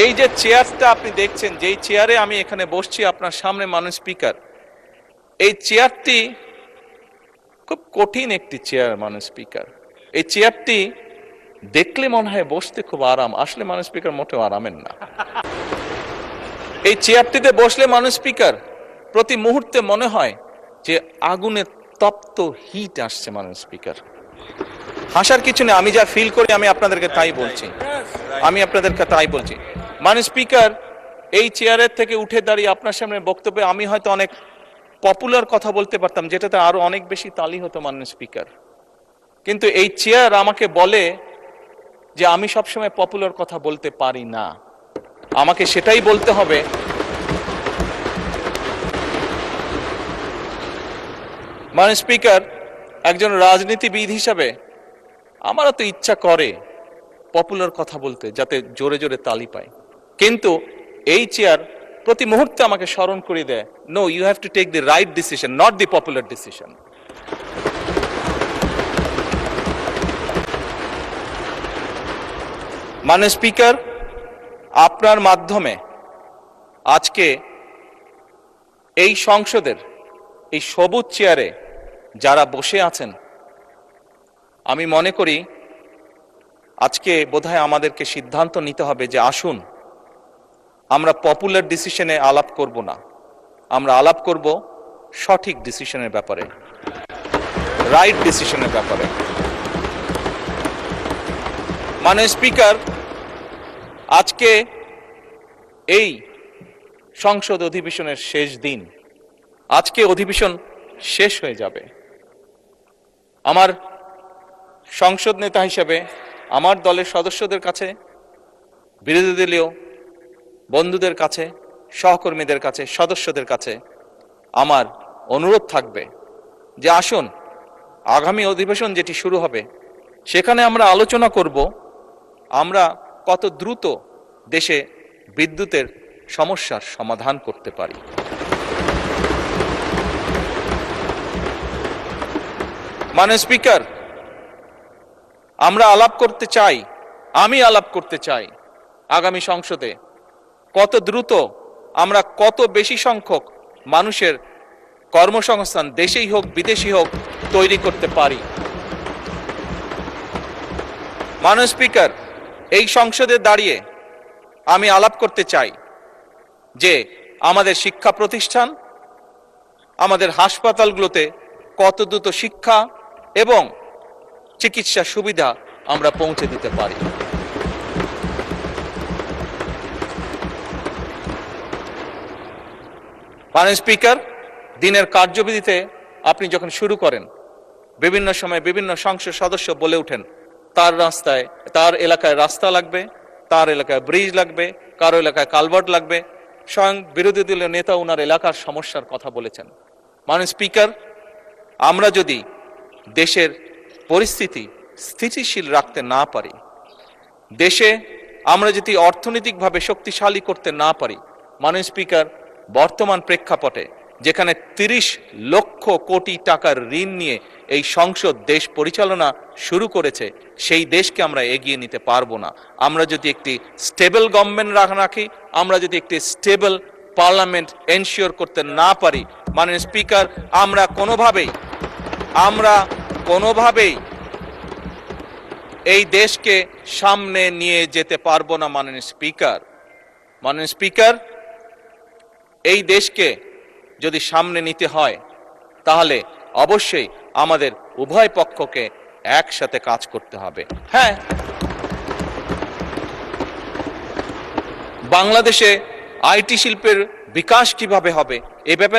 এই যে চেয়ারটা আপনি দেখছেন, যেই চেয়ারে আমি এখানে বসছি আপনার সামনে মাননীয় স্পিকার, এই চেয়ারটি খুব কঠিন একটি চেয়ার মাননীয় স্পিকার। এই চেয়ারটি দেখলে মনে হয় বসতে খুব আরাম, আসলে মাননীয় স্পিকার মোটেও আরামের না। এই চেয়ারটিতে বসলে মাননীয় স্পিকার প্রতি মুহূর্তে মনে হয় যে আগুনের তপ্ত হিট আসছে মাননীয় স্পিকার। হাসার কিছু নেই, আমি যা ফিল করি আমি আপনাদেরকে তাই বলছি, মাননীয় স্পিকার এই চেয়ারের থেকে উঠে দাঁড়িয়ে আপনার সামনে বক্তব্যে আমি হয়তো অনেক পপুলার কথা বলতে পারতাম, যেটাতে আরো অনেক বেশি তালি হতো মাননীয় স্পিকার। কিন্তু এই চেয়ার আমাকে বলে যে আমি সবসময় পপুলার কথা বলতে পারি না, আমাকে সেটাই বলতে হবে। মাননীয় স্পিকার, একজন রাজনীতিবিদ হিসাবে আমারও তো ইচ্ছা করে পপুলার কথা বলতে, যাতে জোরে জোরে তালি পায়, কিন্তু এই চেয়ার প্রতি মুহূর্তে আমাকে স্মরণ করে দেয়, no, you have to take the right decision, not the popular decision. মাননীয় স্পিকার, আপনার মাধ্যমে আজকে এই সংসদের এই সবুজ চেয়ারে যারা বসে আছেন, আমি মনে করি আজকে বোধহয় আমাদেরকে সিদ্ধান্ত নিতে হবে যে আসুন আমরা পপুলার ডিসিশনে আলাপ করব না, আমরা আলাপ করব সঠিক ডিসিশনের ব্যাপারে, রাইট ডিসিশনের ব্যাপারে। মাননীয় স্পিকার, আজকে এই সংসদ অধিবেশনের শেষ দিন, আজকে অধিবেশন শেষ হয়ে যাবে। আমার সংসদ নেতা হিসেবে আমার দলের সদস্যদের কাছে, বিরোধী দলীয় বন্ধুদের কাছে, সহকর্মীদের কাছে, সদস্যদের কাছে আমার অনুরোধ থাকবে যে আসুন আগামী অধিবেশন যেটি শুরু হবে সেখানে আমরা আলোচনা করব আমরা কত দ্রুত দেশে বিদ্যুতের সমস্যার সমাধান করতে পারি। মাননীয় স্পিকার, আমরা আলাপ করতে চাই, আমি আলাপ করতে চাই আগামী সংসদে কত দ্রুত আমরা কত বেশি সংখ্যক মানুষের কর্মসংস্থান দেশেই হোক বিদেশি হোক তৈরি করতে পারি। মাননীয় স্পিকার, এই সংসদে দাঁড়িয়ে আমি আলাপ করতে চাই যে আমাদের শিক্ষা প্রতিষ্ঠান, আমাদের হাসপাতালগুলোতে কত দ্রুত শিক্ষা এবং চিকিৎসা সুবিধা আমরা পৌঁছে দিতে পারি। মাননীয় স্পিকার, দিনের কার্যবিধিতে আপনি যখন শুরু করেন বিভিন্ন সময় বিভিন্ন সংসদ সদস্য বলে ওঠেন তার এলাকায় রাস্তা লাগবে, তার এলাকায় ব্রিজ লাগবে, কারো এলাকায় কালভার্ট লাগবে, স্বয়ং বিরোধী দলীয় নেতা ওনার এলাকার সমস্যার কথা বলেছেন। মাননীয় স্পিকার, আমরা যদি দেশের পরিস্থিতি স্থিতিশীল রাখতে না পারি, দেশে আমরা যদি অর্থনৈতিকভাবে শক্তিশালী করতে না পারি, মাননীয় স্পিকার, বর্তমান প্রেক্ষাপটে যেখানে 30 লক্ষ কোটি টাকার ঋণ নিয়ে এই সংসদ দেশ পরিচালনা শুরু করেছে, সেই দেশকে আমরা এগিয়ে নিতে পারবো না। আমরা যদি একটি স্টেবল গভর্নমেন্ট রাখি, আমরা যদি একটি স্টেবল পার্লামেন্ট এনশিওর করতে না পারি, মাননীয় স্পিকার, আমরা কোনোভাবেই এই দেশকে সামনে নিয়ে যেতে পারবো না। মাননীয় স্পিকার, এই দেশকে যদি সামনে নিতে হয় তাহলে অবশ্যই আমাদের উভয় পক্ষকে একসাথে কাজ করতে হবে। হ্যাঁ, বাংলাদেশে আইটি শিল্পের বিকাশ কিভাবে হবে এ ব্যাপারে